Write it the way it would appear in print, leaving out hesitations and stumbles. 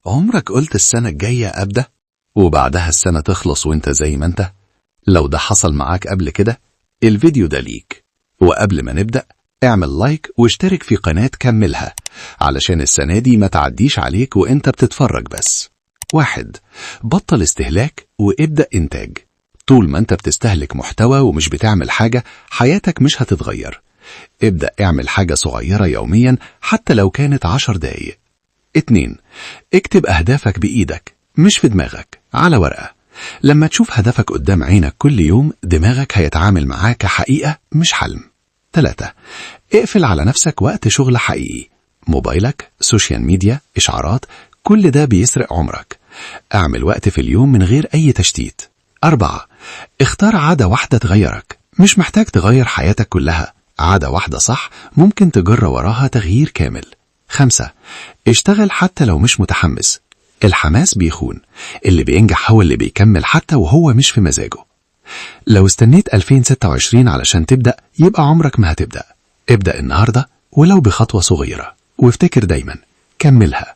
عمرك قلت السنة الجاية أبدأ وبعدها السنة تخلص وانت زي ما انت؟ لو ده حصل معاك قبل كده الفيديو ده ليك. وقبل ما نبدأ اعمل لايك واشترك في قناة كملها علشان السنة دي ما تعديش عليك وانت بتتفرج بس. 1. بطل استهلاك وابدأ إنتاج. طول ما انت بتستهلك محتوى ومش بتعمل حاجة حياتك مش هتتغير. ابدأ اعمل حاجة صغيرة يوميا حتى لو كانت 10 دقايق. 2. اكتب أهدافك بإيدك مش في دماغك، على ورقة. لما تشوف هدفك قدام عينك كل يوم دماغك هيتعامل معاه كحقيقة مش حلم. 3. اقفل على نفسك وقت شغل حقيقي. موبايلك، سوشيال ميديا، إشعارات، كل ده بيسرق عمرك. اعمل وقت في اليوم من غير أي تشتيت. 4. اختار عادة واحدة تغيرك. مش محتاج تغير حياتك كلها، عادة واحدة صح ممكن تجر وراها تغيير كامل. 5. اشتغل حتى لو مش متحمس. الحماس بيخون، اللي بينجح هو اللي بيكمل حتى وهو مش في مزاجه. لو استنيت 2026 علشان تبدأ يبقى عمرك ما هتبدأ. ابدأ النهاردة ولو بخطوة صغيرة، وافتكر دايما كملها.